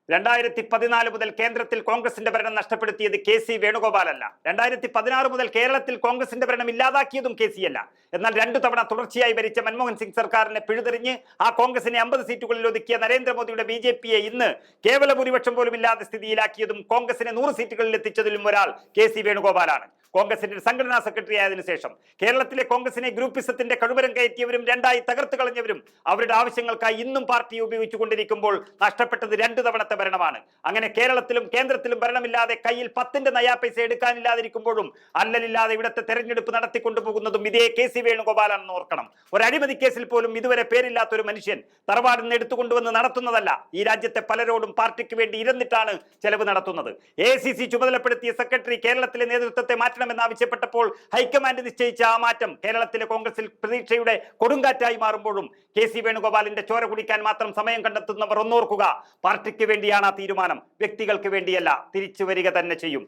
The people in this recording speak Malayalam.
2014 മുതൽ കേന്ദ്രത്തിൽ കോൺഗ്രസിന്റെ ഭരണം നഷ്ടപ്പെടുത്തിയത് കെ.സി. വേണുഗോപാലല്ല. 2016 മുതൽ കേരളത്തിൽ കോൺഗ്രസിന്റെ ഭരണം ഇല്ലാതാക്കിയതും കെ.സി. അല്ല. എന്നാൽ 2 തവണ തുടർച്ചയായി ഭരിച്ച മൻമോഹൻ സിംഗ് സർക്കാരിനെ പിഴുതെറിഞ്ഞ് ആ കോൺഗ്രസിനെ 50 സീറ്റുകളിൽ ഒതുക്കിയ നരേന്ദ്രമോദിയുടെ ബി.ജെ.പിയെ ഇന്ന് കേവല ഭൂരിപക്ഷം പോലും ഇല്ലാത്ത സ്ഥിതിയിലാക്കിയതും കോൺഗ്രസിനെ 100 സീറ്റുകളിൽ എത്തിച്ചതിലും ഒരാൾ കെ.സി. വേണുഗോപാലാണ്. കോൺഗ്രസിന്റെ സംഘടനാ സെക്രട്ടറി ആയതിനു ശേഷം കേരളത്തിലെ കോൺഗ്രസിനെ ഗ്രൂപ്പിസത്തിന്റെ കഴുവരം കയറ്റിയവരും രണ്ടായി തകർത്ത് കളഞ്ഞവരും അവരുടെ ആവശ്യങ്ങൾക്കായി ഇന്നും പാർട്ടിയെ ഉപയോഗിച്ചുകൊണ്ടിരിക്കുമ്പോൾ നഷ്ടപ്പെട്ടത് 2 തവണത്തെ ഭരണമാണ്. അങ്ങനെ കേരളത്തിലും കേന്ദ്രത്തിലും ഭരണമില്ലാതെ കയ്യിൽ 10ന്റെ നയാ പൈസ എടുക്കാനില്ലാതിരിക്കുമ്പോഴും അല്ലലില്ലാതെ ഇവിടുത്തെ തെരഞ്ഞെടുപ്പ് നടത്തിക്കൊണ്ടുപോകുന്നതും ഇതേ കെ.സി. വേണുഗോപാലാണെന്ന് ഓർക്കണം. ഒരു അഴിമതി കേസിൽ പോലും ഇതുവരെ പേരില്ലാത്ത ഒരു മനുഷ്യൻ തറവാടിൽ നിന്ന് എടുത്തുകൊണ്ടുവന്ന് നടത്തുന്നതല്ല. ഈ രാജ്യത്തെ പലരോടും പാർട്ടിക്ക് വേണ്ടി ഇരുന്നിട്ടാണ് ചെലവ് നടത്തുന്നത്. എ.ഐ.സി.സി ചുമതലപ്പെടുത്തിയ സെക്രട്ടറി കേരളത്തിലെ നേതൃത്വത്തെ മാറ്റണമെന്നാവശ്യപ്പെട്ടപ്പോൾ ഹൈക്കമാൻഡ് നിശ്ചയിച്ച ആ മാറ്റം കേരളത്തിലെ കോൺഗ്രസിൽ പ്രതീക്ഷയുടെ കൊടുങ്കാറ്റായി മാറുമ്പോഴും കെ.സി. വേണുഗോപാലിന്റെ ചോര കുടിക്കാൻ മാത്രം സമയം കണ്ടെത്തുന്നവർ ഒന്നോർക്കുക, പാർട്ടിക്ക് വേണ്ടിയാണ് ആ തീരുമാനം, വ്യക്തികൾക്ക് വേണ്ടിയല്ല. തിരിച്ചു വരിക തന്നെ ചെയ്യും.